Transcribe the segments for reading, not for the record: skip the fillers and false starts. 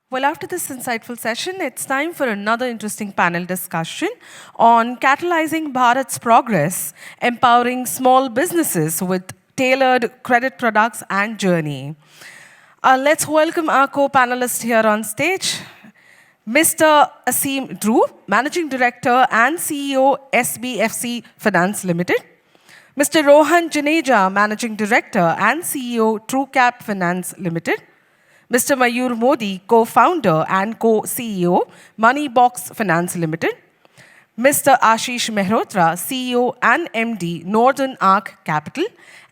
Well, after this insightful session, it's time for another interesting panel discussion on catalyzing Bharat's progress, empowering small businesses with tailored credit products and journey. Let's welcome our co-panelist here on stage, Mr. Aseem Dhru, Managing Director and CEO, SBFC Finance Limited. Mr. Rohan Juneja, Managing Director and CEO, TruCap Finance Limited. Mr. Mayur Modi, co-founder and co-CEO, MoneyBoxx Finance Limited. Mr. Ashish Mehrotra, CEO and MD, Northern Arc Capital.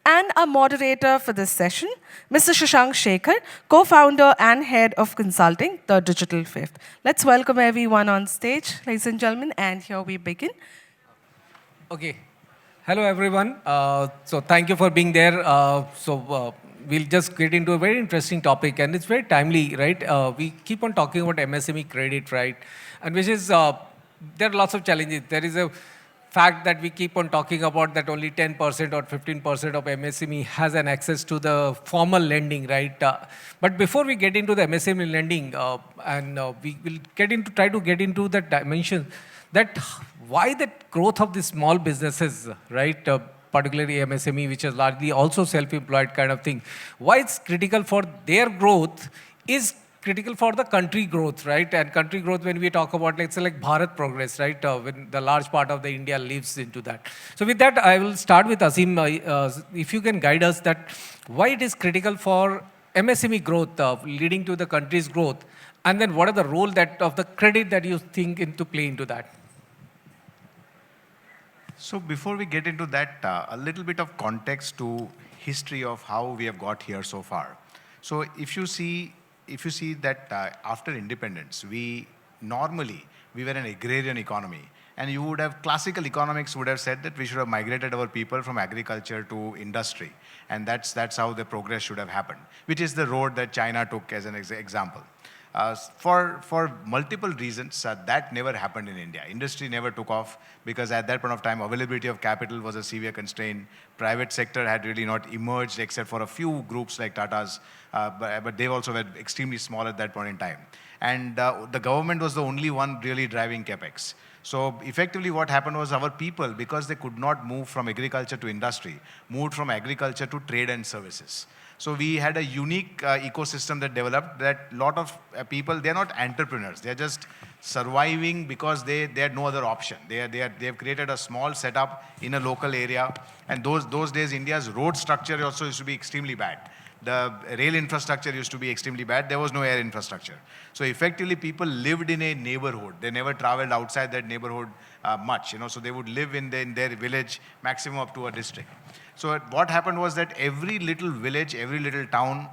And our moderator for this session, Mr. Shashank Shekhar, co-founder and head of consulting, The Digital Fifth. Let's welcome everyone on stage, ladies and gentlemen, and here we begin. Okay. Hello, everyone. So thank you for being there. We'll just get into a very interesting topic, and it's very timely, right? We keep on talking about MSME credit, right? And which is, there are lots of challenges. There is a fact that we keep on talking about that only 10% or 15% of MSME has an access to the formal lending, right? But before we get into the MSME lending, we will try to get into the dimension that why the growth of the small businesses, right? Particularly MSME, which is largely also self-employed kind of thing. Why it's critical for their growth is critical for the country growth, right? And country growth, when we talk about, let's say like Bharat progress, right? When the large part of the India lives into that. So with that, I will start with Aseem. If you can guide us that why it is critical for MSME growth, leading to the country's growth, and then what are the role that of the credit that you think into play into that? So before we get into that, a little bit of context to history of how we have got here so far. So if you see that after independence, we were an agrarian economy, and you would have classical economics would have said that we should have migrated our people from agriculture to industry, and that's how the progress should have happened, which is the road that China took as an example. For multiple reasons, that never happened in India. Industry never took off because at that point of time, availability of capital was a severe constraint. Private sector had really not emerged except for a few groups like Tata's, but they also were extremely small at that point in time. And the government was the only one really driving capex. So effectively what happened was our people, because they could not move from agriculture to industry, moved from agriculture to trade and services. So we had a unique ecosystem that developed that lot of people, they're not entrepreneurs. They're just surviving because they had no other option. They have created a small setup in a local area. And those days, India's road structure also used to be extremely bad. The rail infrastructure used to be extremely bad. There was no air infrastructure. So effectively, people lived in a neighborhood. They never traveled outside that neighborhood much. So they would live in their village, maximum up to a district. So what happened was that every little village, every little town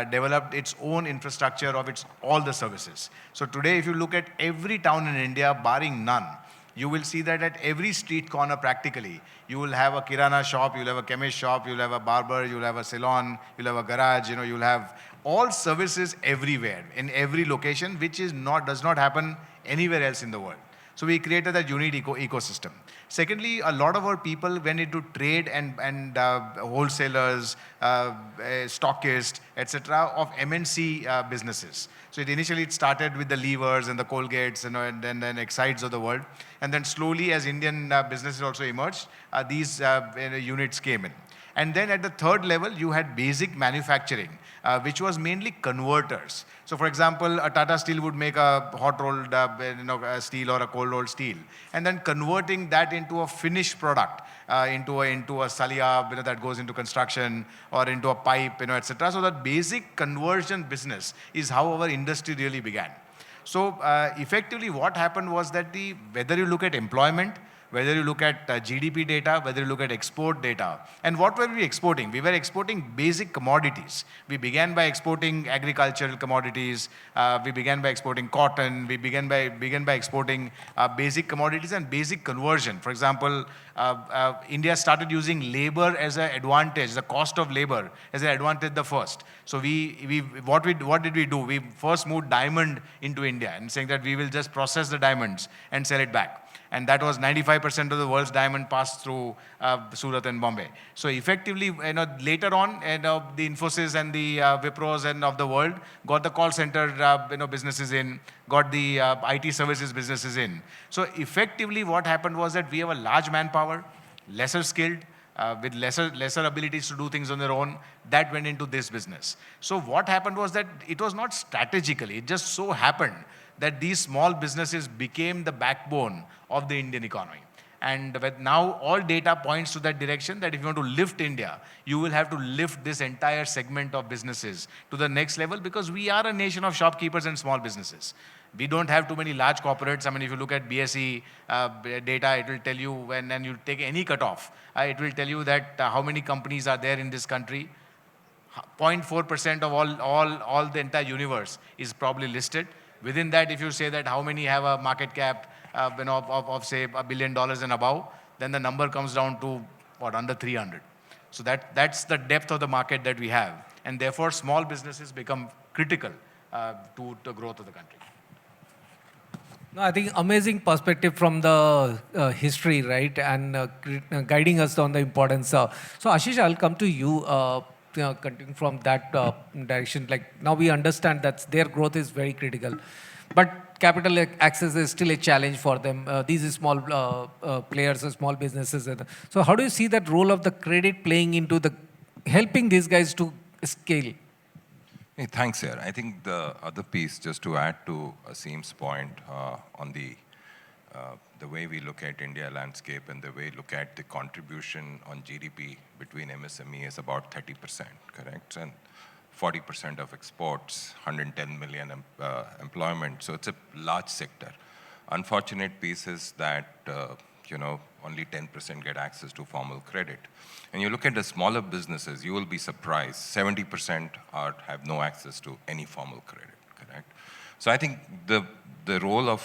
developed its own infrastructure of all the services. So today, if you look at every town in India, barring none, you will see that at every street corner practically, you will have a kirana shop, you'll have a chemist shop, you'll have a barber, you'll have a salon, you'll have a garage, you'll have all services everywhere, in every location, which does not happen anywhere else in the world. So we created that unique ecosystem. Secondly, a lot of our people went into trade and wholesalers, stockists, etc. of MNC businesses. So it started with the levers and the Colgates and then Exides of the world. And then slowly, as Indian businesses also emerged, these units came in. And then at the third level, you had basic manufacturing, which was mainly converters. So for example, a Tata Steel would make a hot rolled steel or a cold rolled steel, and then converting that into a finished product, into a salia that goes into construction or into a pipe, etc. So that basic conversion business is how our industry really began. So effectively what happened was that whether you look at employment, whether you look at GDP data, whether you look at export data. And what were we exporting? We were exporting basic commodities. We began by exporting agricultural commodities. We began by exporting cotton. We began by exporting basic commodities and basic conversion. For example, India started using labor as an advantage, the cost of labor as an advantage the first. So what did we do? We first moved diamond into India and saying that we will just process the diamonds and sell it back. And that was 95% of the world's diamond passed through Surat and Bombay. So effectively, later on, the Infosys and the Wipros and of the world got the call center businesses in, got the IT services businesses in. So effectively, what happened was that we have a large manpower, lesser skilled, with lesser abilities to do things on their own, that went into this business. So what happened was that it was not strategically, it just so happened that these small businesses became the backbone of the Indian economy. And with now all data points to that direction, that if you want to lift India, you will have to lift this entire segment of businesses to the next level, because we are a nation of shopkeepers and small businesses. We don't have too many large corporates. I mean, if you look at BSE data, it will tell you and you take any cutoff, it will tell you that how many companies are there in this country. 0.4% of all the entire universe is probably listed. Within that, if you say that how many have a market cap of say $1 billion and above, then the number comes down to what, under 300. So that's the depth of the market that we have, and therefore small businesses become critical to the growth of the country. No, I think amazing perspective from the history, right, and guiding us on the importance. So Ashish, I'll come to you. Continuing from that direction, like now we understand that their growth is very critical, but capital access is still a challenge for them. These small players, small businesses. So how do you see that role of the credit playing into the helping these guys to scale? Hey, thanks, sir. I think the other piece, just to add to Aseem's point on the way we look at India landscape and the way we look at the contribution on GDP between MSME is about 30%, correct? And 40% of exports, 110 million employment. So it's a large sector. Unfortunate piece is that only 10% get access to formal credit. And you look at the smaller businesses, you will be surprised. 70% have no access to any formal credit, correct? So I think the role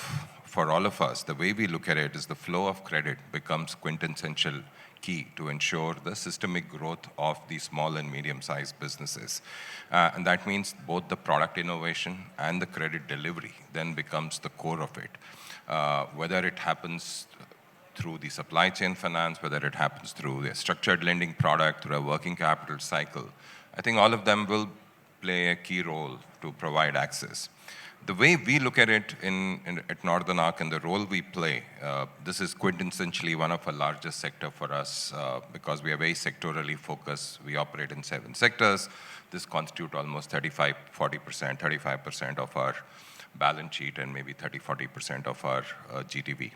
for all of us, the way we look at it is the flow of credit becomes quintessential key to ensure the systemic growth of these small and medium-sized businesses. And that means both the product innovation and the credit delivery then becomes the core of it. Whether it happens through the supply chain finance, whether it happens through a structured lending product, through a working capital cycle, I think all of them will play a key role to provide access. The way we look at it at Northern Arc and the role we play, this is quintessentially one of the largest sector for us because we are very sectorally focused. We operate in 7 sectors. This constitutes almost 35% of our balance sheet and maybe 30-40% of our GDP.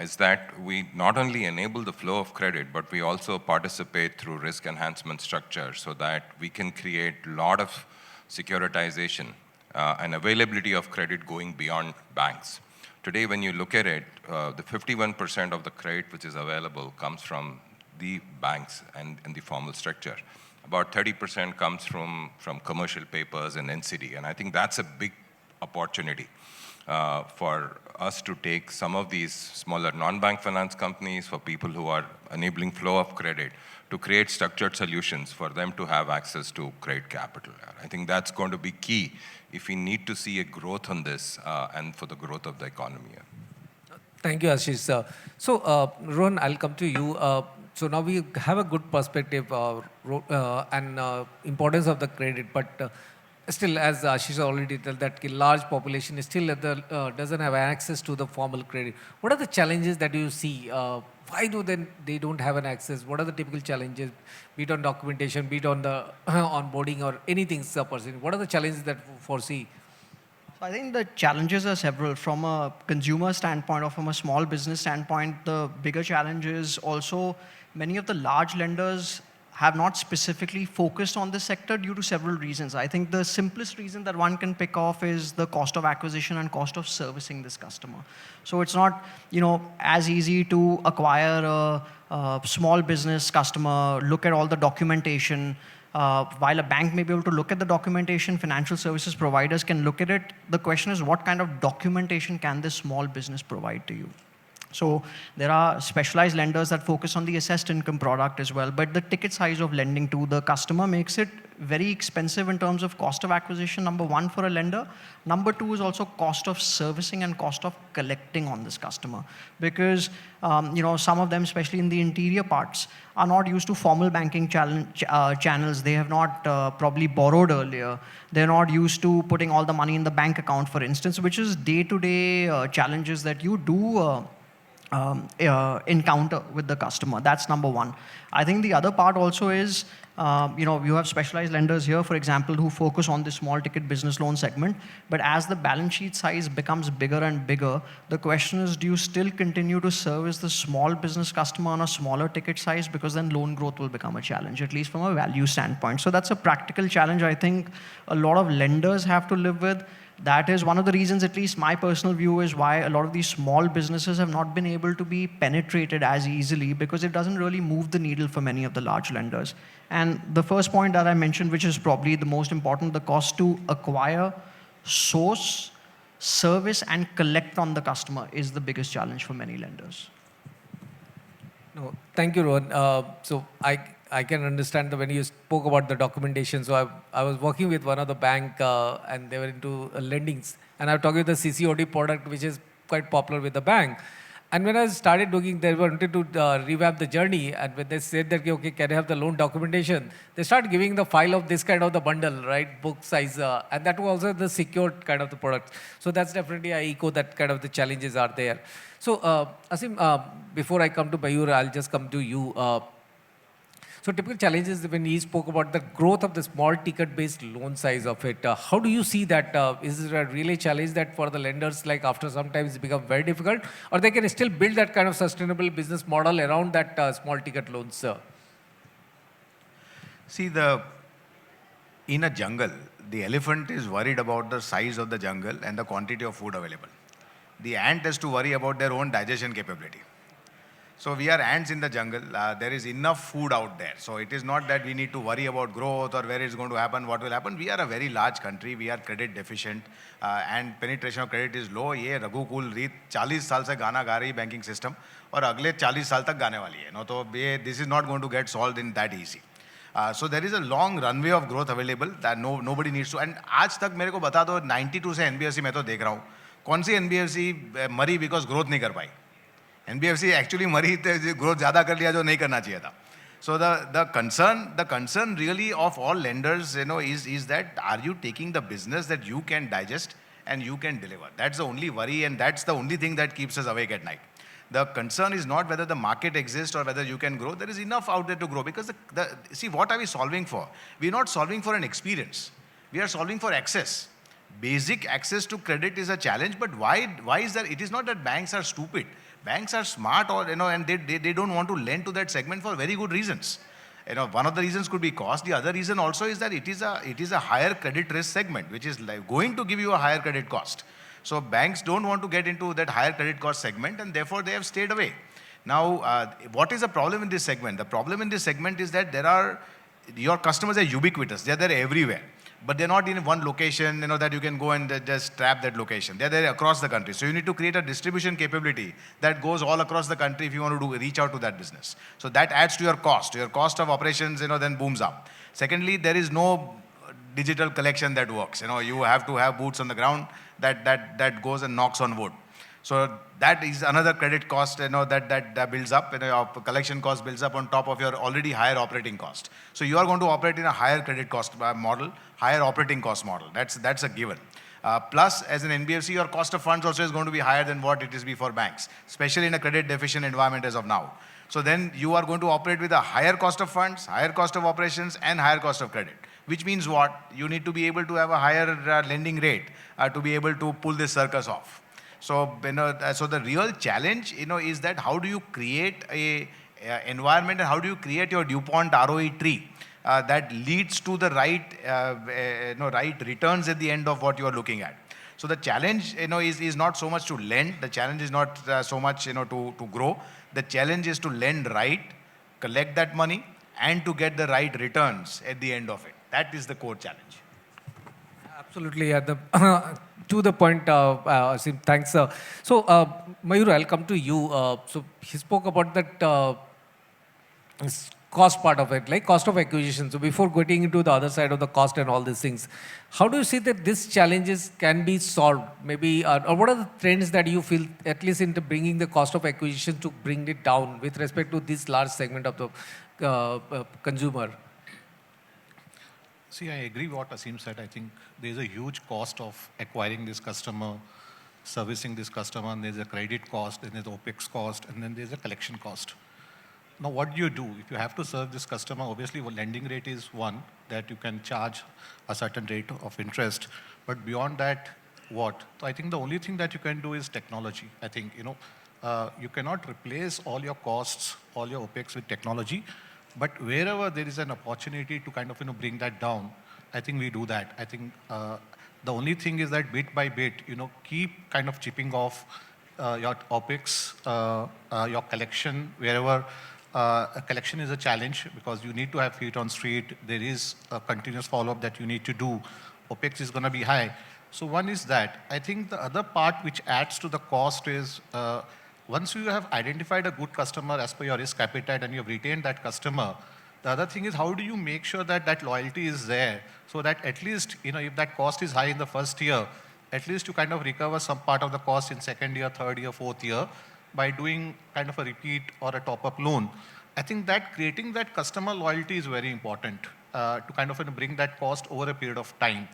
Is that we not only enable the flow of credit, but we also participate through risk enhancement structure so that we can create a lot of securitization and availability of credit going beyond banks. Today, when you look at it, the 51% of the credit which is available comes from the banks and the formal structure. About 30% comes from commercial papers and NCD, and I think that's a big opportunity for us to take some of these smaller non-bank finance companies, for people who are enabling flow of credit, to create structured solutions for them to have access to credit capital. I think that's going to be key if we need to see a growth on this and for the growth of the economy. Thank you, Ashish. So, Rohan, I'll come to you. So now we have a good perspective and importance of the credit, but still, as Ashish already told, that large population is still doesn't have access to the formal credit. What are the challenges that you see? Why do they don't have an access? What are the typical challenges, be it on documentation, be it on the onboarding or anything person? What are the challenges that you foresee? So I think the challenges are several. From a consumer standpoint or from a small business standpoint, the bigger challenge is also many of the large lenders have not specifically focused on this sector due to several reasons. I think the simplest reason that one can pick off is the cost of acquisition and cost of servicing this customer. So it's not, as easy to acquire a small business customer, look at all the documentation. While a bank may be able to look at the documentation, financial services providers can look at it. The question is, what kind of documentation can this small business provide to you? So there are specialized lenders that focus on the assessed income product as well, but the ticket size of lending to the customer makes it very expensive in terms of cost of acquisition, number one, for a lender. Number two is also cost of servicing and cost of collecting on this customer, because some of them, especially in the interior parts, are not used to formal banking channels. They have not probably borrowed earlier. They're not used to putting all the money in the bank account, for instance, which is day-to-day challenges that you do encounter with the customer. That's number one. I think the other part also is, you have specialized lenders here, for example, who focus on the small ticket business loan segment. But as the balance sheet size becomes bigger and bigger, the question is, do you still continue to service the small business customer on a smaller ticket size? Because then loan growth will become a challenge, at least from a value standpoint. So that's a practical challenge I think a lot of lenders have to live with. That is one of the reasons, at least my personal view, is why a lot of these small businesses have not been able to be penetrated as easily, because it doesn't really move the needle for many of the large lenders. And the first point that I mentioned, which is probably the most important, the cost to acquire, source, service, and collect on the customer is the biggest challenge for many lenders. No, thank you, Rohan. So I can understand that when you spoke about the documentation. So I was working with one of the bank and they were into lendings. And I was talking about the CCOD product, which is quite popular with the bank. And when I started looking, they wanted to revamp the journey. And when they said that, okay, can I have the loan documentation? They started giving the file of this kind of the bundle, right? Book size. And that was also the secured kind of the product. So that's definitely, I echo that kind of the challenges are there. So Aseem, before I come to Mayur, I'll just come to you. So typical challenges when he spoke about the growth of the small ticket-based loan size of it. How do you see that? Is it a really challenge that for the lenders, like after some time it's become very difficult, or they can still build that kind of sustainable business model around that small ticket loans? See, in a jungle, the elephant is worried about the size of the jungle and the quantity of food available. The ant has to worry about their own digestion capability. So we are ants in the jungle. There is enough food out there. So it is not that we need to worry about growth or where it's going to happen, what will happen. We are a very large country. We are credit deficient and penetration of credit is low. ये रघुकुल रीत 40 साल से गाना गा रही banking system और अगले 40 साल तक गाने वाली है. No, तो this is not going to get solved in that easy. So there is a long runway of growth available that nobody needs to. And आज तक मेरे को बता दो 92 से NBFC मैं तो देख रहा हूँ. कौन सी NBFC मरी because growth नहीं कर पाई. NBFC actually मरी growth ज़्यादा कर लिया जो नहीं करना चाहिए था. So the concern really of all lenders, is that are you taking the business that you can digest and you can deliver? That's the only worry, and that's the only thing that keeps us awake at night. The concern is not whether the market exists or whether you can grow. There is enough out there to grow, because see, what are we solving for? We're not solving for an experience. We are solving for access. Basic access to credit is a challenge, but why is that? It is not that banks are stupid. Banks are smart, or and they don't want to lend to that segment for very good reasons. One of the reasons could be cost. The other reason also is that it is a higher credit risk segment, which is like going to give you a higher credit cost. So banks don't want to get into that higher credit cost segment, and therefore they have stayed away. Now, what is the problem in this segment? The problem in this segment is that your customers are ubiquitous. They're there everywhere. But they're not in one location, that you can go and just trap that location. They're there across the country. So you need to create a distribution capability that goes all across the country if you want to reach out to that business. So that adds to your cost. Your cost of operations, then booms up. Secondly, there is no digital collection that works. You have to have boots on the ground that goes and knocks on wood. So that is another credit cost, that builds up. Your collection cost builds up on top of your already higher operating cost. So you are going to operate in a higher credit cost model, higher operating cost model. That's a given. Plus, as an NBFC, your cost of funds also is going to be higher than what it is before banks, especially in a credit deficient environment as of now. So then you are going to operate with a higher cost of funds, higher cost of operations, and higher cost of credit. Which means what? You need to be able to have a higher lending rate to be able to pull this circus off. So, so the real challenge, is that how do you create a environment, and how do you create your DuPont ROE tree that leads to the right returns at the end of what you are looking at. So the challenge, is not so much to lend. The challenge is not so much, to grow. The challenge is to lend right, collect that money, and to get the right returns at the end of it. That is the core challenge. Absolutely. to the point, Aseem, thanks. Mayur, I'll come to you. So he spoke about that cost part of it, like cost of acquisition. So before getting into the other side of the cost and all these things, how do you see that these challenges can be solved? Maybe, or what are the trends that you feel, at least into bringing the cost of acquisition to bring it down with respect to this large segment of the consumer? See, I agree what Aseem said. I think there's a huge cost of acquiring this customer, servicing this customer, and there's a credit cost, and there's OPEX cost, and then there's a collection cost. Now, what do? If you have to serve this customer, obviously, lending rate is one that you can charge a certain rate of interest. But beyond that, what? So I think the only thing that you can do is technology. I think, you cannot replace all your costs, all your OPEX with technology. But wherever there is an opportunity to kind of, bring that down, I think we do that. I think the only thing is that bit by bit, keep kind of chipping off your OPEX, your collection, wherever a collection is a challenge because you need to have feet on street. There is a continuous follow-up that you need to do. OPEX is going to be high. So one is that. I think the other part which adds to the cost is once you have identified a good customer as per your risk appetite and you have retained that customer, the other thing is how do you make sure that that loyalty is there so that at least, if that cost is high in the first year, at least you kind of recover some part of the cost in second year, third year, fourth year by doing kind of a repeat or a top-up loan. I think that creating that customer loyalty is very important to kind of bring that cost over a period of time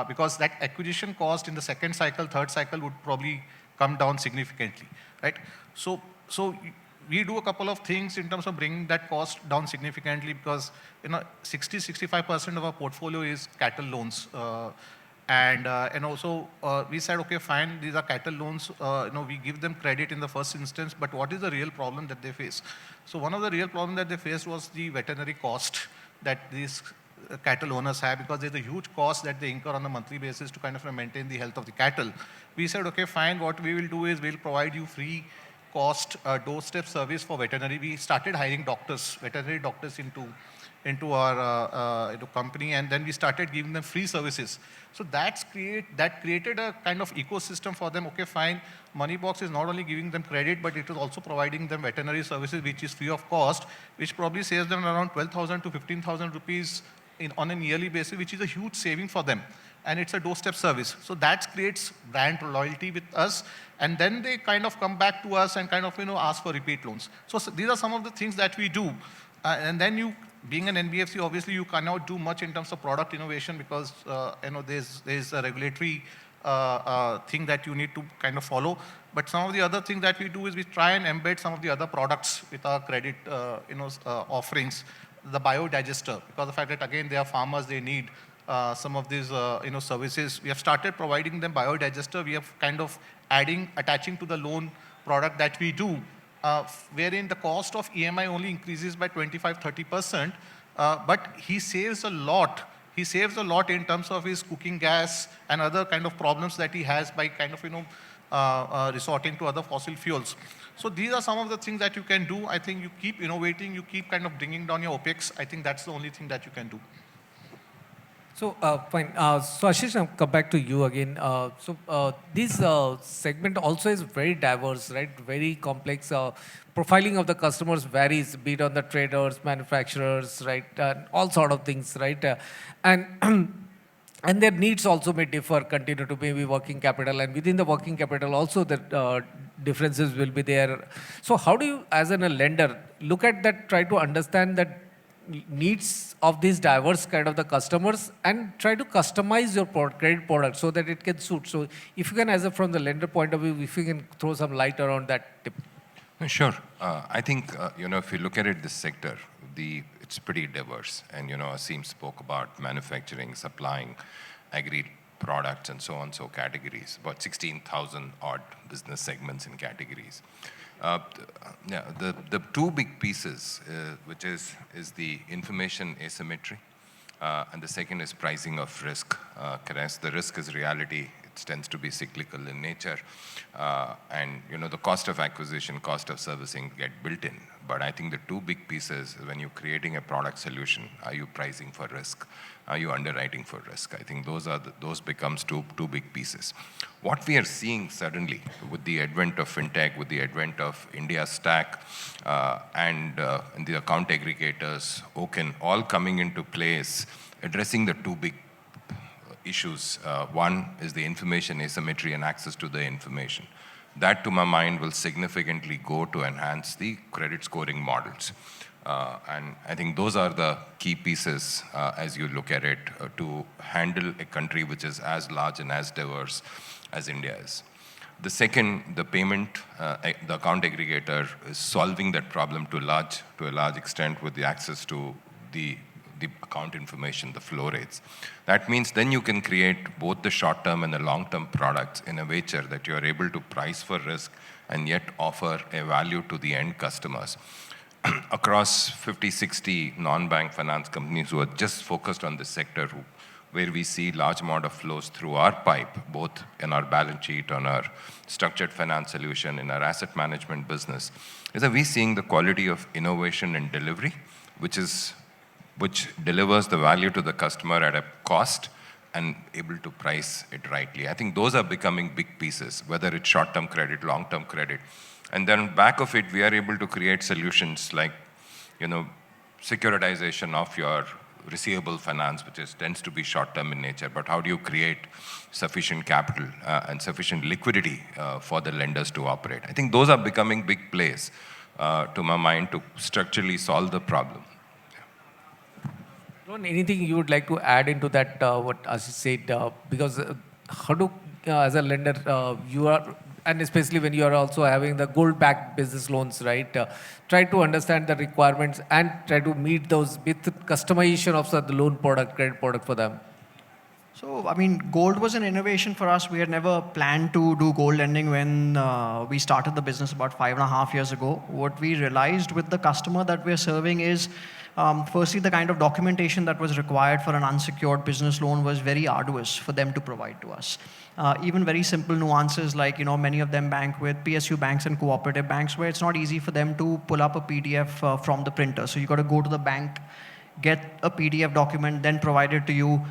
because that acquisition cost in the second cycle, third cycle would probably come down significantly, right? So we do a couple of things in terms of bringing that cost down significantly because 60-65% of our portfolio is cattle loans. And also we said, okay, fine, these are cattle loans. We give them credit in the first instance, but what is the real problem that they face? So one of the real problems that they faced was the veterinary cost that these cattle owners have because there's a huge cost that they incur on a monthly basis to kind of maintain the health of the cattle. We said, okay, fine, what we will do is we'll provide you free cost doorstep service for veterinary. We started hiring doctors, veterinary doctors into our company, and then we started giving them free services. So that created a kind of ecosystem for them. Okay, fine, MoneyBoxx is not only giving them credit, but it is also providing them veterinary services, which is free of cost, which probably saves them around 12,000 to 15,000 rupees on a yearly basis, which is a huge saving for them. And it's a doorstep service. So that creates brand loyalty with us. And then they kind of come back to us and kind of, ask for repeat loans. So these are some of the things that we do. And then being an NBFC, obviously you cannot do much in terms of product innovation because, there's a regulatory thing that you need to kind of follow. But some of the other things that we do is we try and embed some of the other products with our credit, offerings. The biodigester, because of the fact that, again, they are farmers, they need some of these, services. We have started providing them biodigester. We have kind of attaching to the loan product that we do, wherein the cost of EMI only increases by 25-30%, but he saves a lot. He saves a lot in terms of his cooking gas and other kind of problems that he has by kind of, resorting to other fossil fuels. So these are some of the things that you can do. I think you keep innovating, you keep kind of bringing down your OPEX. I think that's the only thing that you can do. So, fine. So, Ashish, I'll come back to you again. This segment also is very diverse, right? Very complex. Profiling of the customers varies, be it on the traders, manufacturers, right? All sort of things, right? And their needs also may differ, continue to maybe working capital. And within the working capital also the differences will be there. So how do you, as a lender, look at that, try to understand that needs of these diverse kind of the customers and try to customize your credit product so that it can suit. So if you can, from the lender point of view, if you can throw some light around that tip. Sure. I think, if you look at it, this sector, it's pretty diverse. And, Aseem spoke about manufacturing, supplying, agri products, and so on, so categories, about 16,000 odd business segments and categories. The two big pieces, which is the information asymmetry, and the second is pricing of risk. The risk is reality. It tends to be cyclical in nature. And, the cost of acquisition, cost of servicing get built in. But I think the two big pieces, when you're creating a product solution, are you pricing for risk? Are you underwriting for risk? I think those becomes two big pieces. What we are seeing suddenly with the advent of fintech, with the advent of India Stack, and the account aggregators, Oken, all coming into place, addressing the two big issues. One is the information asymmetry and access to the information. That, to my mind, will significantly go to enhance the credit scoring models. And I think those are the key pieces as you look at it to handle a country which is as large and as diverse as India is. The second, the payment, the account aggregator is solving that problem to a large extent with the access to the account information, the flow rates. That means then you can create both the short-term and the long-term products in a nature that you are able to price for risk and yet offer a value to the end customers. Across 50, 60 non-bank finance companies who are just focused on this sector, where we see large amount of flows through our pipe, both in our balance sheet, on our structured finance solution, in our asset management business, is that we're seeing the quality of innovation and delivery, which delivers the value to the customer at a cost and able to price it rightly. I think those are becoming big pieces, whether it's short-term credit, long-term credit. And then back of it, we are able to create solutions like, securitization of your receivable finance, which tends to be short-term in nature. But how do you create sufficient capital and sufficient liquidity for the lenders to operate? I think those are becoming big plays, to my mind, to structurally solve the problem. Rohan, anything you would like to add into that, what Ashish said? Because how do, as a lender, you are, and especially when you are also having the gold-backed business loans, right? Try to understand the requirements and try to meet those with customization of the loan product, credit product for them. So, I mean, gold was an innovation for us. We had never planned to do gold lending when we started the business about 5.5 years ago. What we realized with the customer that we're serving is, firstly, the kind of documentation that was required for an unsecured business loan was very arduous for them to provide to us. Even very simple nuances like, many of them bank with PSU banks and cooperative banks where it's not easy for them to pull up a PDF from the printer. So you got to go to the bank, get a PDF document, then provide it to you.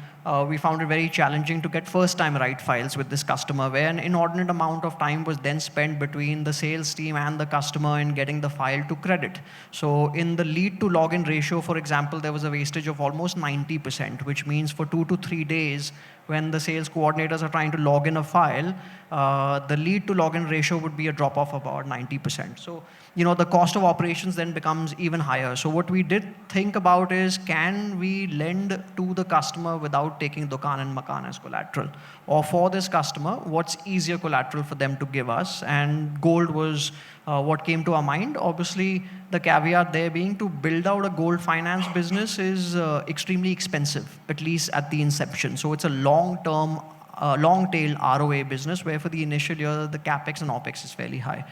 We found it very challenging to get first-time right files with this customer, where an inordinate amount of time was then spent between the sales team and the customer in getting the file to credit. So in the lead to login ratio, for example, there was a wastage of almost 90%, which means for 2 to 3 days, when the sales coordinators are trying to log in a file, the lead to login ratio would be a drop off about 90%. So, the cost of operations then becomes even higher. So what we did think about is, can we lend to the customer without taking Dukaan and Makaan as collateral? Or for this customer, what's easier collateral for them to give us? And gold was what came to our mind. Obviously, the caveat there being to build out a gold finance business is extremely expensive, at least at the inception. So it's a long-term, long-tail ROA business where for the initial year, the CapEx and OpEx is fairly high.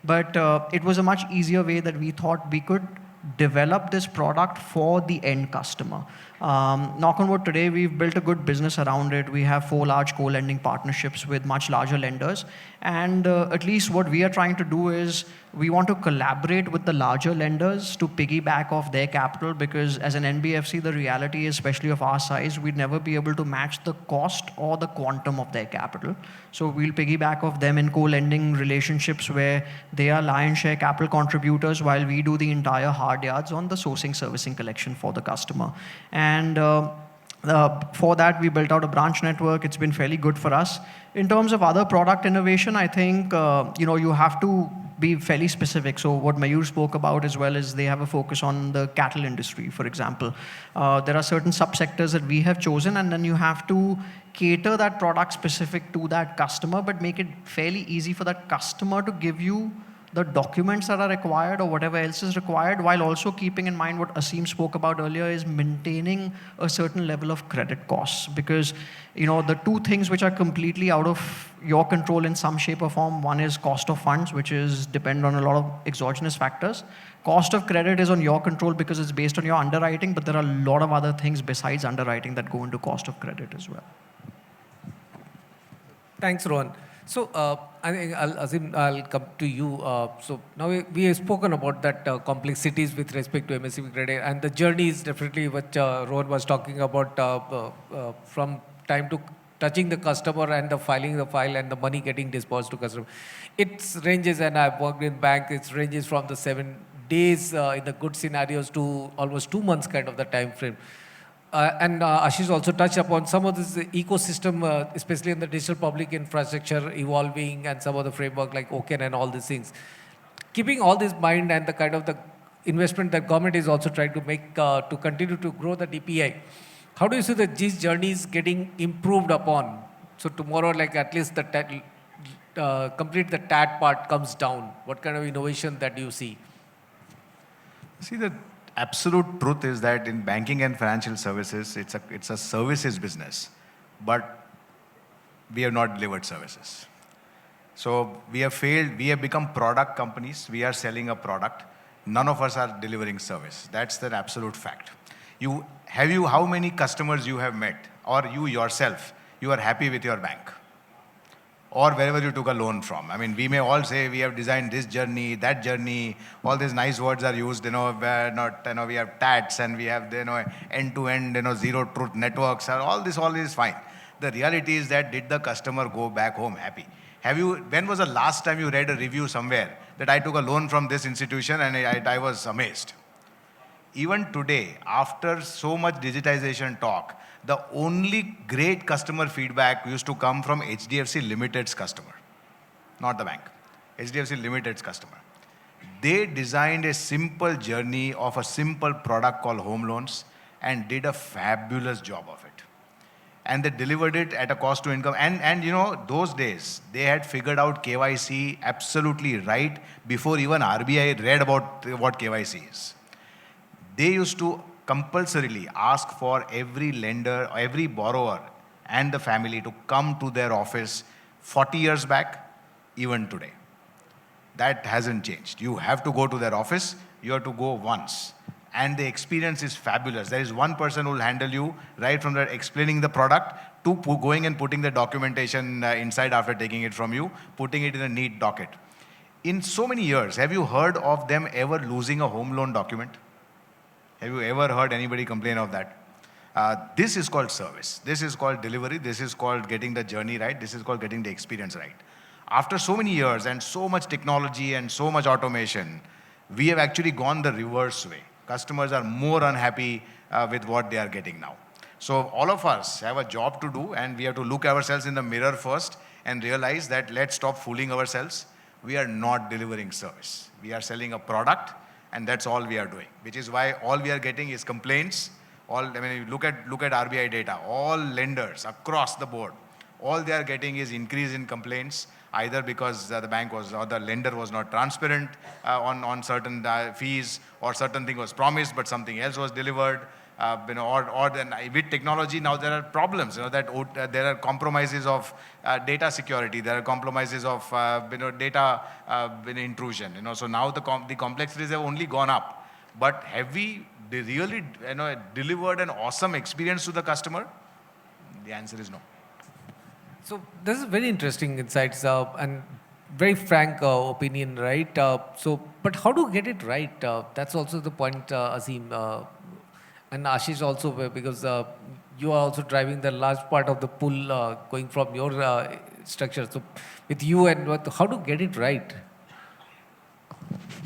But it was a much easier way that we thought we could develop this product for the end customer. Knock on wood, today we've built a good business around it. We have 4 large co-lending partnerships with much larger lenders. And at least what we are trying to do is we want to collaborate with the larger lenders to piggyback off their capital, because as an NBFC, the reality is, especially of our size, we'd never be able to match the cost or the quantum of their capital. So we'll piggyback off them in co-lending relationships where they are lion's share capital contributors while we do the entire hard yards on the sourcing, servicing, collection for the customer. And for that, we built out a branch network. It's been fairly good for us. In terms of other product innovation, I think, you have to be fairly specific. So what Mayur spoke about as well is they have a focus on the cattle industry, for example. There are certain subsectors that we have chosen, and then you have to cater that product specific to that customer, but make it fairly easy for that customer to give you the documents that are required or whatever else is required, while also keeping in mind what Aseem spoke about earlier is maintaining a certain level of credit costs. Because, the two things which are completely out of your control in some shape or form, one is cost of funds, which is depend on a lot of exogenous factors. Cost of credit is on your control because it's based on your underwriting, but there are a lot of other things besides underwriting that go into cost of credit as well. Thanks, Rohan. So I think Aseem, I'll come to you. So now we have spoken about that complexities with respect to MSME credit, and the journey is definitely what Rohan was talking about from time to touching the customer and the filing the file and the money getting disbursed to customer. It ranges, and I've worked in bank. It ranges from the 7 days in the good scenarios to almost 2 months kind of the time frame. And Ashish also touched upon some of this ecosystem, especially in the digital public infrastructure evolving and some of the framework like OCAN and all these things. Keeping all this in mind and the kind of the investment that government is also trying to make to continue to grow the DPI, how do you see that these journeys getting improved upon? So tomorrow, like at least the complete the TAT part comes down. What kind of innovation that you see? See, the absolute truth is that in banking and financial services, it's a services business, but we have not delivered services. So we have failed. We have become product companies. We are selling a product. None of us are delivering service. That's the absolute fact. How many customers you have met, or you yourself, you are happy with your bank, or wherever you took a loan from? I mean, we may all say we have designed this journey, that journey. All these nice words are used. Where not, we have TATs and we have end-to-end, zero truth networks. All this is fine. The reality is that did the customer go back home happy? When was the last time you read a review somewhere that I took a loan from this institution and I was amazed? Even today, after so much digitization talk, the only great customer feedback used to come from HDFC Limited's customer, not the bank. HDFC Limited's customer. They designed a simple journey of a simple product called home loans and did a fabulous job of it. And they delivered it at a cost to income. And those days, they had figured out KYC absolutely right before even RBI read about what KYC is. They used to compulsorily ask for every lender, every borrower and the family to come to their office 40 years back, even today. That hasn't changed. You have to go to their office, you have to go once. And the experience is fabulous. There is one person who will handle you right from there explaining the product to going and putting the documentation inside after taking it from you, putting it in a neat docket. In so many years, have you heard of them ever losing a home loan document? Have you ever heard anybody complain of that? This is called service. This is called delivery. This is called getting the journey right. This is called getting the experience right. After so many years and so much technology and so much automation, we have actually gone the reverse way. Customers are more unhappy with what they are getting now. So all of us have a job to do, and we have to look ourselves in the mirror first and realize that let's stop fooling ourselves. We are not delivering service. We are selling a product, and that's all we are doing, which is why all we are getting is complaints. You look at RBI data, all lenders across the board, all they are getting is increase in complaints, either because the bank or the lender was not transparent on certain fees, or certain thing was promised but something else was delivered. Or then with technology now there are problems. That there are compromises of data security. There are compromises of data intrusion. So now the complexities have only gone up. But have we really delivered an awesome experience to the customer? The answer is no. So this is very interesting insights and very frank opinion, right? But how to get it right? That's also the point, Aseem. And Ashish also, because you are also driving the large part of the pull going from your structure. So with you and how to get it right?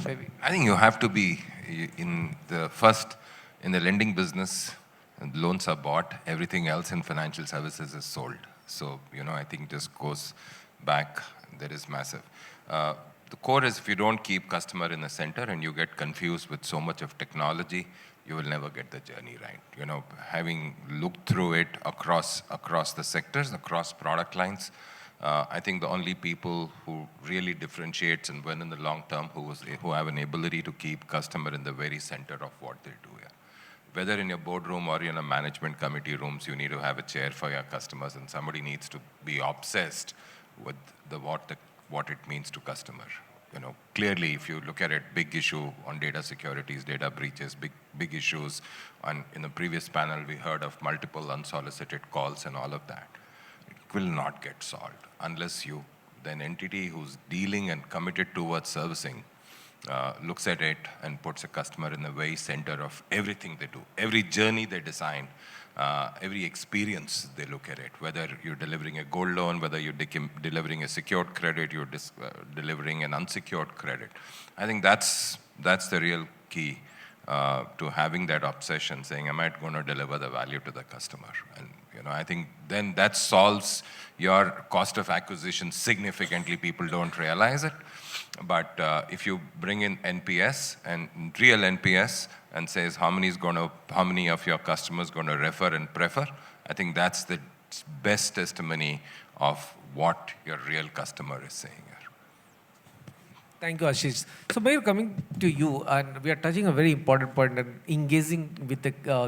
Maybe. I think you have to be in the lending business, and loans are bought, everything else in financial services is sold. So, I think this goes back, there is massive. The core is if you don't keep customer in the center and you get confused with so much of technology, you will never get the journey right. Having looked through it across the sectors, across product lines, I think the only people who really differentiates and win in the long term, who have an ability to keep customer in the very center of what they do. Yeah. Whether in your boardroom or in a management committee rooms, you need to have a chair for your customers, and somebody needs to be obsessed with what it means to customer. Clearly, if you look at it, big issue on data securities, data breaches, big issues. In the previous panel, we heard of multiple unsolicited calls and all of that. It will not get solved unless you then entity who's dealing and committed towards servicing looks at it and puts a customer in the very center of everything they do. Every journey they design, every experience they look at it, whether you're delivering a gold loan, whether you're delivering a secured credit, you're delivering an unsecured credit. I think that's the real key to having that obsession, saying, am I going to deliver the value to the customer? And I think then that solves your cost of acquisition significantly. People don't realize it. But if you bring in NPS and real NPS and says how many of your customers going to refer and prefer, I think that's the best testimony of what your real customer is saying. Thank you, Ashish. So, Mayur, coming to you, and we are touching a very important point and engaging with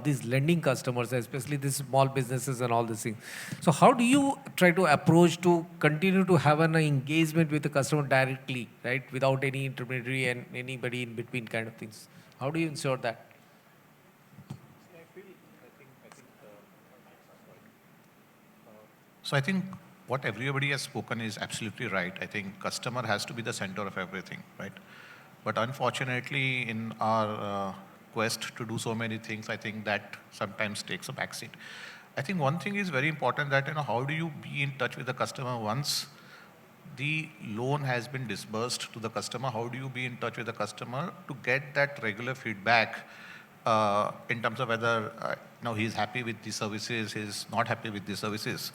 these lending customers, especially these small businesses and all these things. So, how do you try to approach to continue to have an engagement with the customer directly, right, without any intermediary and anybody in between kind of things? How do you ensure that? So I think what everybody has spoken is absolutely right. I think customer has to be the center of everything, right? But unfortunately, in our quest to do so many things, I think that sometimes takes a backseat. I think one thing is very important, that how do you be in touch with the customer once the loan has been disbursed to the customer? How do you be in touch with the customer to get that regular feedback in terms of whether he's happy with the services, he's not happy with the services?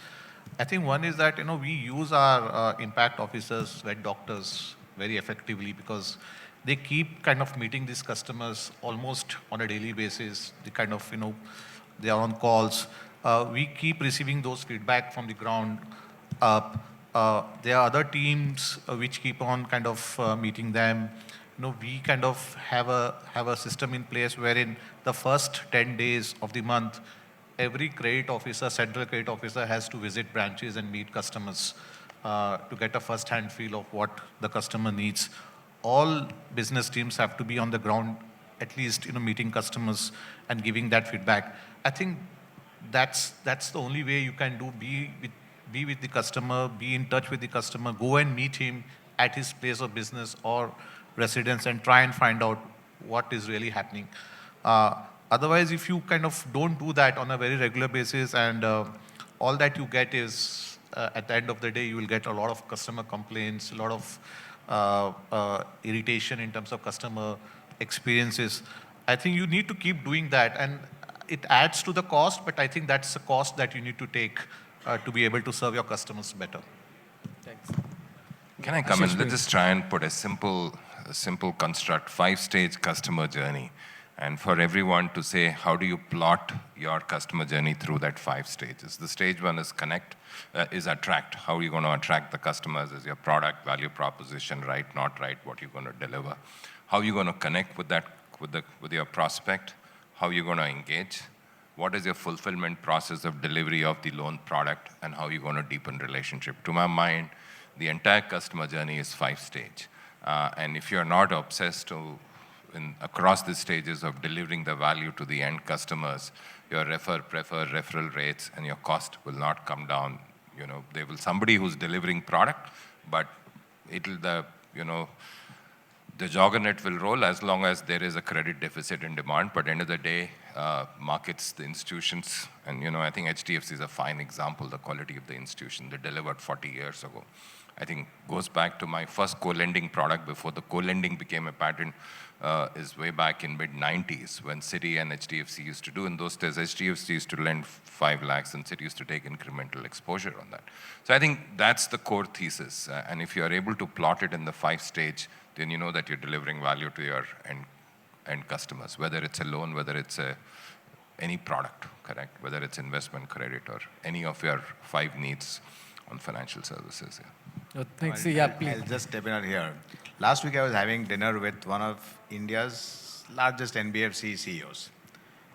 I think one is that we use our impact officers, vet doctors very effectively, because they keep kind of meeting these customers almost on a daily basis. They kind of they are on calls. We keep receiving those feedback from the ground up. There are other teams which keep on kind of meeting them. We kind of have a system in place wherein the first 10 days of the month, every credit officer, central credit officer, has to visit branches and meet customers to get a first-hand feel of what the customer needs. All business teams have to be on the ground, at least meeting customers and giving that feedback. I think that's the only way you can do. Be with the customer, be in touch with the customer, go and meet him at his place of business or residence and try and find out what is really happening. Otherwise, if you kind of don't do that on a very regular basis, and all that you get is, at the end of the day, you will get a lot of customer complaints, a lot of irritation in terms of customer experiences. I think you need to keep doing that, and it adds to the cost, but I think that's the cost that you need to take to be able to serve your customers better. Thanks. Can I come in? Let's just try and put a simple construct, 5-stage customer journey. And for everyone to say, how do you plot your customer journey through that 5 stages? The stage 1 is connect, is attract. How are you going to attract the customers? Is your product value proposition right, not right? What you're going to deliver? How are you going to connect with your prospect? How are you going to engage? What is your fulfillment process of delivery of the loan product? And how are you going to deepen relationship? To my mind, the entire customer journey is 5-stage. And if you're not obsessed across the stages of delivering the value to the end customers, your referral rates and your cost will not come down. There will somebody who's delivering product, but the juggernaut will roll as long as there is a credit deficit in demand. But end of the day, markets, the institutions, and I think HDFC is a fine example, the quality of the institution they delivered 40 years ago. I think goes back to my first co-lending product before the co-lending became a patent, is way back in mid-90s when Citi and HDFC used to do. In those days, HDFC used to lend 5 lakhs and Citi used to take incremental exposure on that. So I think that's the core thesis. And if you're able to plot it in the 5-stage, then you know that you're delivering value to your end customers, whether it's a loan, whether it's any product, correct? Whether it's investment, credit, or any of your 5 needs on financial services. Yeah. Thanks. Please. Please. I'll just step in out here. Last week I was having dinner with one of India's largest NBFC CEOs.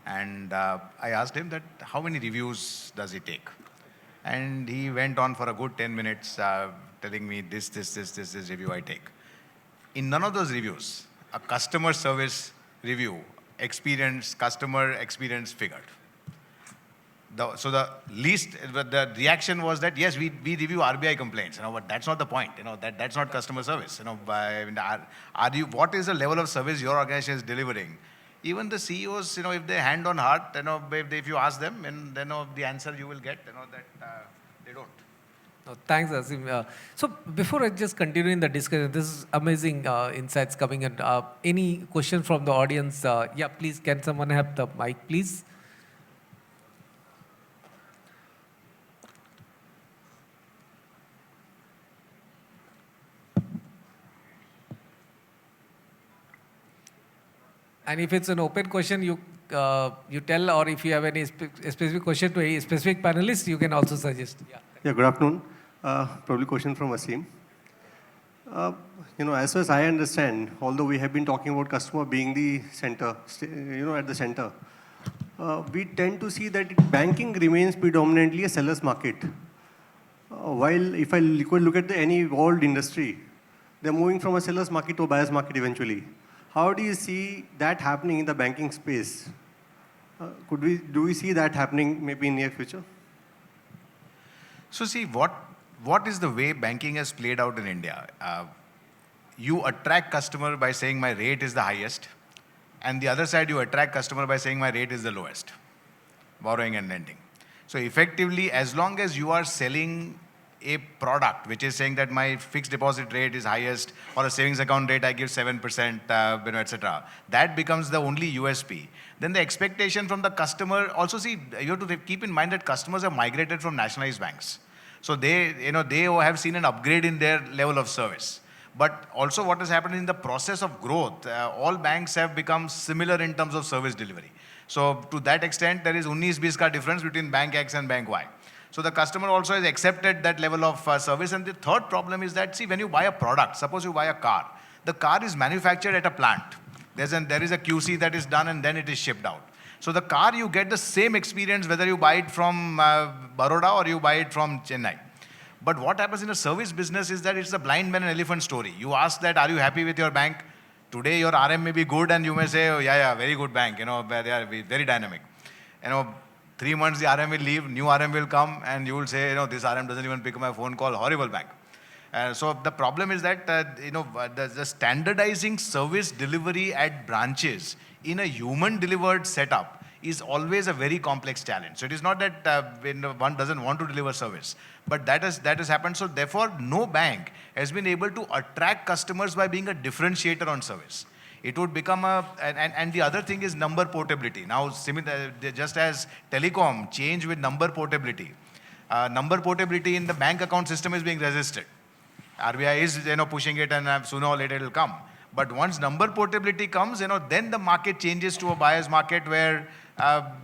And I asked him that how many reviews does he take? And he went on for a good 10 minutes telling me this review I take. In none of those reviews, a customer service review, customer experience figured. So the least, the reaction was that yes, we review RBI complaints, but that's not the point. That's not customer service. Are you, what is the level of service your organization is delivering? Even the CEOs, if they hand on heart, if you ask them, and the answer you will get, that they don't. Thanks, Aseem. So before I just continue in the discussion, this is amazing insights coming in. Any question from the audience? Yeah, please, can someone have the mic, please? And if it's an open question, you tell, or if you have any specific question to a specific panelist, you can also suggest. Yeah, good afternoon. Probably question from Aseem. As far as I understand, although we have been talking about customer being the center, at the center, we tend to see that banking remains predominantly a seller's market. While if I look at any world industry, they're moving from a seller's market to a buyer's market eventually. How do you see that happening in the banking space? Do we see that happening maybe in near future? So see, what is the way banking has played out in India? You attract customer by saying my rate is the highest, and the other side you attract customer by saying my rate is the lowest, borrowing and lending. So effectively, as long as you are selling a product which is saying that my fixed deposit rate is highest, or a savings account rate I give 7%, etc., that becomes the only USP. Then the expectation from the customer, also see, you have to keep in mind that customers have migrated from nationalized banks. So they have seen an upgrade in their level of service. But also what has happened in the process of growth, all banks have become similar in terms of service delivery. So to that extent, there is 19-20 ka difference between Bank X and Bank Y. So the customer also has accepted that level of service. And the third problem is that, see, when you buy a product, suppose you buy a car, the car is manufactured at a plant. There is a QC that is done and then it is shipped out. So the car, you get the same experience whether you buy it from Baroda or you buy it from Chennai. But what happens in a service business is that it's a blind man and elephant story. You ask that, are you happy with your bank? Today your RM may be good and you may say, oh, yeah, very good bank, they are very dynamic. 3 months the RM will leave, new RM will come, and you will say, this RM doesn't even pick my phone call, horrible bank. So the problem is that, the standardizing service delivery at branches in a human delivered setup is always a very complex challenge. So it is not that one doesn't want to deliver service, but that has happened. So therefore, no bank has been able to attract customers by being a differentiator on service. It would become and the other thing is number portability. Now, just as telecom changed with number portability in the bank account system is being resisted. RBI is pushing it, and sooner or later it will come. But once number portability comes, then the market changes to a buyer's market where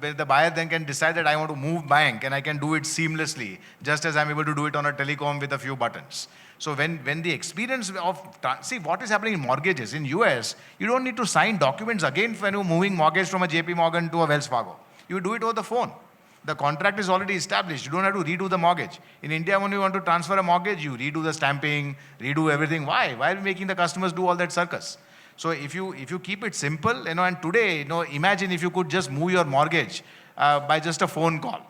the buyer then can decide that I want to move bank and I can do it seamlessly, just as I'm able to do it on a telecom with a few buttons. So when the experience of, see what is happening in mortgages, in US, you don't need to sign documents again when you're moving mortgage from a JP Morgan to a Wells Fargo. You do it over the phone. The contract is already established. You don't have to redo the mortgage. In India, when you want to transfer a mortgage, you redo the stamping, redo everything. Why? Why are we making the customers do all that circus? So if you keep it simple, and today, imagine if you could just move your mortgage by just a phone call.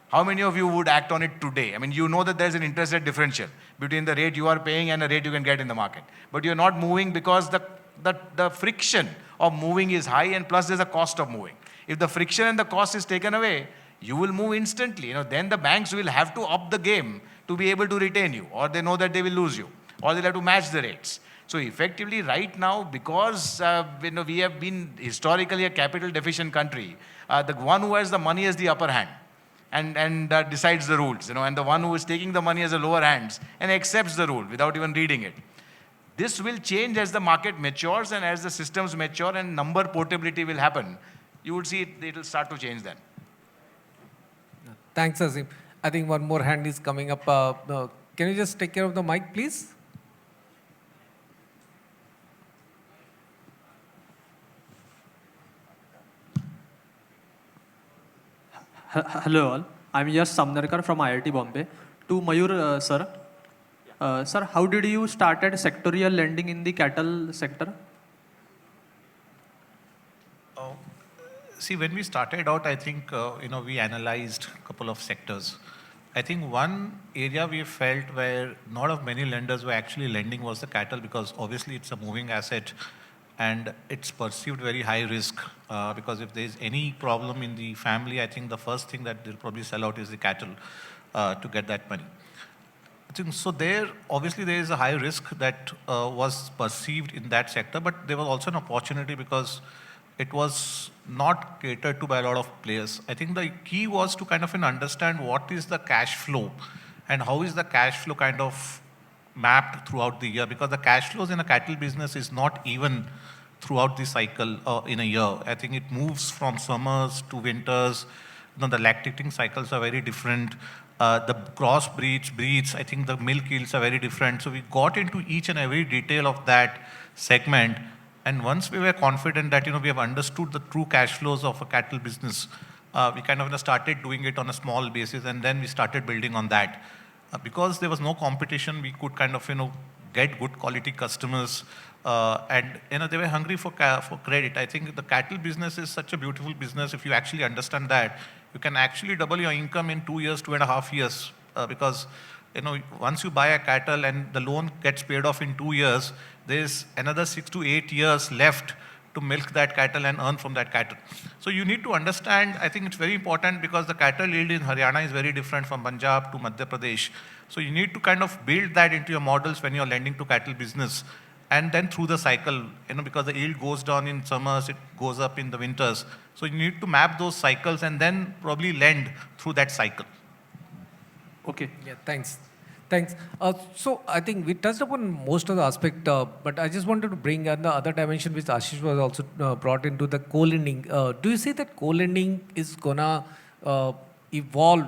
How many of you would act on it today? I mean, you know that there's an interest rate differential between the rate you are paying and the rate you can get in the market. But you're not moving because the friction of moving is high, and plus there's a cost of moving. If the friction and the cost is taken away, you will move instantly. Then the banks will have to up the game to be able to retain you, or they know that they will lose you, or they'll have to match the rates. So effectively right now, because we have been historically a capital deficient country, the one who has the money has the upper hand and decides the rules, and the one who is taking the money has the lower hands and accepts the rule without even reading it. This will change as the market matures and as the systems mature and number portability will happen. You will see it will start to change then. Thanks, Aseem. I think one more hand is coming up. Can you just take care of the mic, please? Hello all, I'm Yash Samnarkar from IIT Bombay. To Mayur sir. Sir, how did you started sectorial lending in the cattle sector? See, when we started out, I think, we analyzed a couple of sectors. I think one area we felt where not of many lenders were actually lending was the cattle, because obviously it's a moving asset and it's perceived very high risk, because if there's any problem in the family, I think the first thing that they'll probably sell out is the cattle to get that money. I think so there, obviously there is a high risk that was perceived in that sector, but there was also an opportunity because it was not catered to by a lot of players. I think the key was to kind of understand what is the cash flow and how is the cash flow kind of mapped throughout the year, because the cash flows in a cattle business is not even throughout the cycle in a year. I think it moves from summers to winters. The lactating cycles are very different. The cross breeds, I think the milk yields are very different. So we got into each and every detail of that segment. And once we were confident that, we have understood the true cash flows of a cattle business, we kind of started doing it on a small basis, and then we started building on that. Because there was no competition, we could kind of, get good quality customers, and, they were hungry for credit. I think the cattle business is such a beautiful business. If you actually understand that, you can actually double your income in 2 years, 2.5 years, because, once you buy a cattle and the loan gets paid off in 2 years, there's another 6 to 8 years left to milk that cattle and earn from that cattle. So you need to understand, I think it's very important, because the cattle yield in Haryana is very different from Punjab to Madhya Pradesh. So you need to kind of build that into your models when you're lending to cattle business. And then through the cycle, because the yield goes down in summers, it goes up in the winters. So you need to map those cycles and then probably lend through that cycle. Okay. Yeah, thanks. Thanks. So I think we touched upon most of the aspect, but I just wanted to bring in the other dimension which Ashish was also brought into, the co-lending. Do you see that co-lending is gonna evolve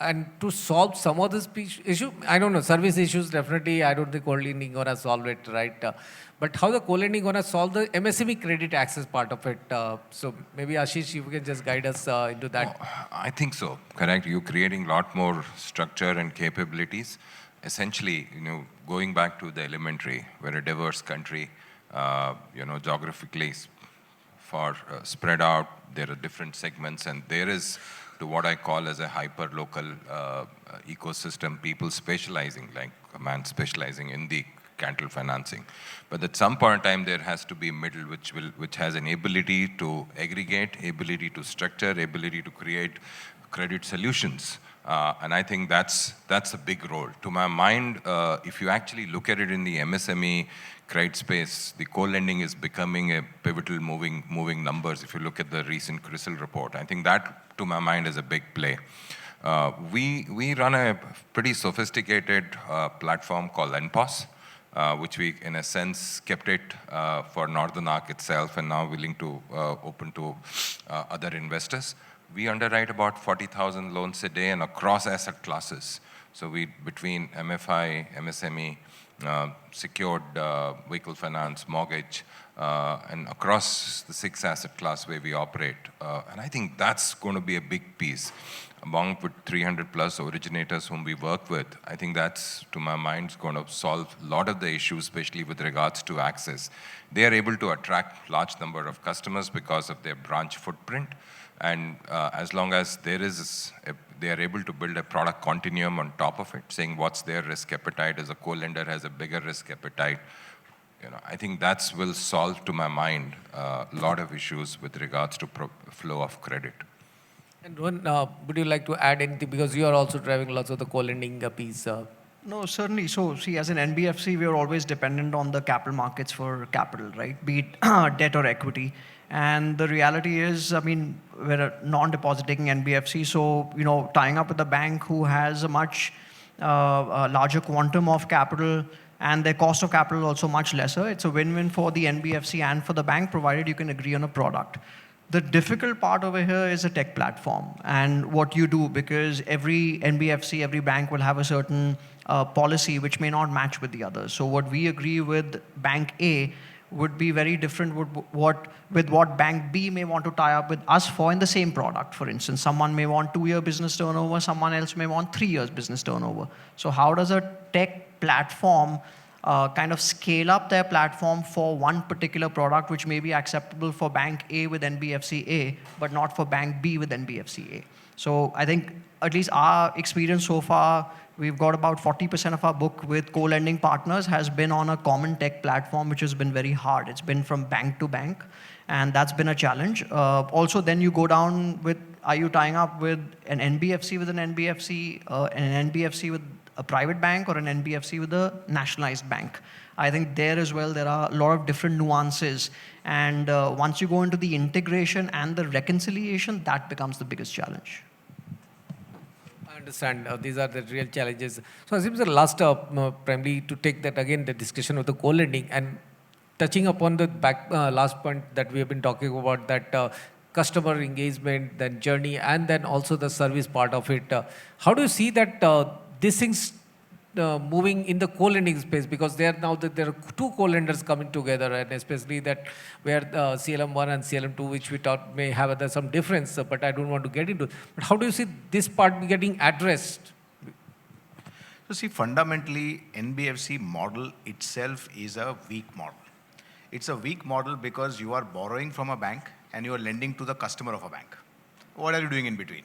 and to solve some of this issue? I don't know, service issues definitely, I don't think co-lending gonna solve it, right? But how the co-lending gonna solve the MSME credit access part of it? So maybe Ashish, you can just guide us into that. I think so, correct. You're creating a lot more structure and capabilities. Essentially, going back to the elementary, we're a diverse country, geographically spread out. There are different segments, and there is, to what I call as a hyper-local ecosystem, people specializing, like a man specializing in the cattle financing. But at some point in time, there has to be a middle which has an ability to aggregate, ability to structure, ability to create credit solutions. And I think that's a big role. To my mind, if you actually look at it in the MSME credit space, the co-lending is becoming a pivotal moving numbers. If you look at the recent CRISIL report, I think that, to my mind, is a big play. We run a pretty sophisticated platform called NPOS, which we, in a sense, kept it for Northern Arc itself, and now willing to open to other investors. We underwrite about 40,000 loans a day and across asset classes. So we, between MFI, MSME, secured vehicle finance, mortgage, and across the 6 asset class where we operate. And I think that's going to be a big piece. Among with 300 plus originators whom we work with, I think that's, to my mind, going to solve a lot of the issues, especially with regards to access. They are able to attract large number of customers because of their branch footprint. And as long as they are able to build a product continuum on top of it, saying what's their risk appetite, as a co-lender has a bigger risk appetite, I think that will solve, to my mind, a lot of issues with regards to flow of credit. And Rohan, would you like to add anything? Because you are also driving lots of the co-lending piece. No, certainly. So, see, as an NBFC, we are always dependent on the capital markets for capital, right? Be it debt or equity. And the reality is, I mean, we're a non-deposit-taking NBFC, so, tying up with a bank who has a much larger quantum of capital and their cost of capital is also much lesser. It's a win-win for the NBFC and for the bank, provided you can agree on a product. The difficult part over here is a tech platform and what you do, because every NBFC, every bank will have a certain policy which may not match with the others. So what we agree with Bank A would be very different with what Bank B may want to tie up with us for in the same product. For instance, someone may want 2-year business turnover, someone else may want 3 years business turnover. So how does a tech platform kind of scale up their platform for one particular product, which may be acceptable for Bank A with NBFC A, but not for Bank B with NBFC A. So I think at least our experience so far, we've got about 40% of our book with co-lending partners has been on a common tech platform, which has been very hard. It's been from bank to bank, and that's been a challenge. Also, then you go down with, are you tying up with an NBFC with an NBFC, an NBFC with a private bank, or an NBFC with a nationalized bank? I think there as well, there are a lot of different nuances. And once you go into the integration and the reconciliation, that becomes the biggest challenge. I understand. These are the real challenges. So, Aseem sir, last, primarily to take that again, the discussion of the co-lending and touching upon the last point that we have been talking about, that customer engagement, then journey, and then also the service part of it. How do you see that these things moving in the co-lending space? Because there are two co-lenders coming together, and especially that where CLM1 and CLM2, which we thought may have some difference, but I don't want to get into. But how do you see this part getting addressed? So see, fundamentally, NBFC model itself is a weak model. It's a weak model because you are borrowing from a bank and you are lending to the customer of a bank. What are you doing in between?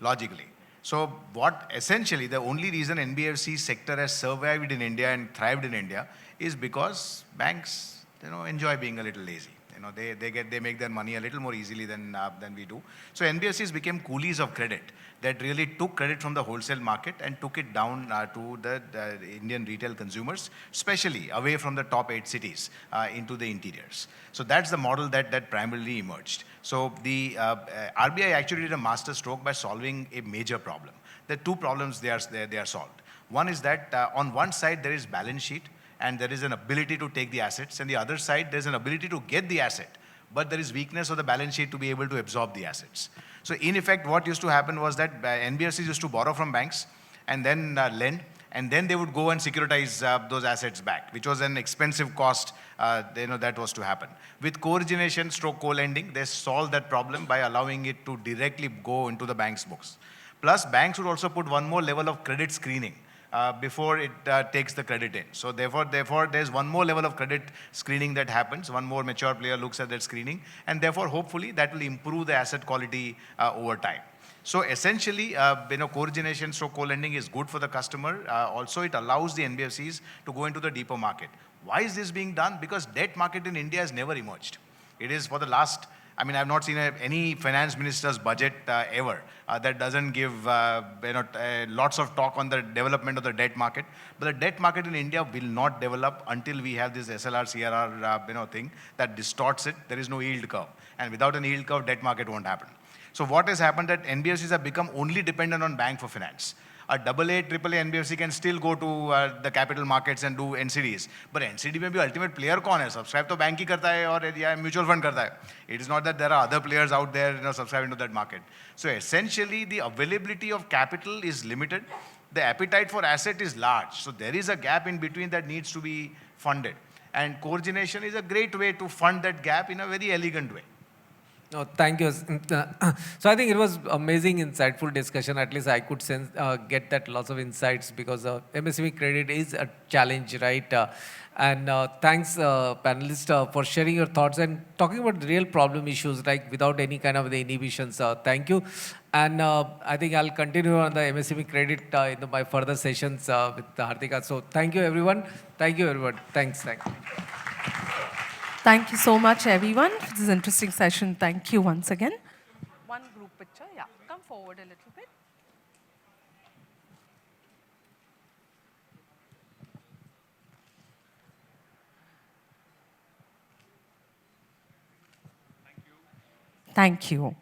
Logically. So what essentially the only reason NBFC sector has survived in India and thrived in India is because banks, enjoy being a little lazy. They make their money a little more easily than we do. So NBFCs became coolies of credit that really took credit from the wholesale market and took it down to the Indian retail consumers, especially away from the top 8 cities into the interiors. So that's the model that primarily emerged. So the RBI actually did a master stroke by solving a major problem. There are two problems they are solved. One is that on one side there is balance sheet, and there is an ability to take the assets, and the other side, there's an ability to get the asset, but there is weakness of the balance sheet to be able to absorb the assets. So in effect, what used to happen was that NBFCs used to borrow from banks and then lend, and then they would go and securitize those assets back, which was an expensive cost that was to happen. With co-origination stroke co-lending, they solved that problem by allowing it to directly go into the bank's books. Plus, banks would also put one more level of credit screening before it takes the credit in. So therefore, there's one more level of credit screening that happens. One more mature player looks at that screening, and therefore, hopefully, that will improve the asset quality over time. So essentially, co-origination, so co-lending is good for the customer. Also, it allows the NBFCs to go into the deeper market. Why is this being done? Because debt market in India has never emerged. It is for the last, I've not seen any finance minister's budget ever that doesn't give lots of talk on the development of the debt market. But the debt market in India will not develop until we have this SLR, CRR thing that distorts it. There is no yield curve. And without an yield curve, debt market won't happen. So what has happened that NBFCs have become only dependent on bank for finance. A AA, AAA NBFC can still go to the capital markets and do NCDs. But NCD में भी ultimate player कौन है? Subscribe तो bank ही करता है और या mutual fund करता है. It is not that there are other players out there subscribing to that market. So essentially the availability of capital is limited. The appetite for asset is large. So there is a gap in between that needs to be funded. And co-origination is a great way to fund that gap in a very elegant way. No, thank you. So I think it was amazing, insightful discussion. At least I could sense, get that lots of insights because MSME credit is a challenge, right? And thanks, panelists, for sharing your thoughts and talking about the real problem issues, like without any kind of the inhibitions. Thank you. And I think I'll continue on the MSME credit in my further sessions with Hartika. So thank you, everyone. Thank you, everyone. Thanks. Thank you so much, everyone, for this interesting session. Thank you once again. One group picture, yeah. Come forward a little bit. Thank you.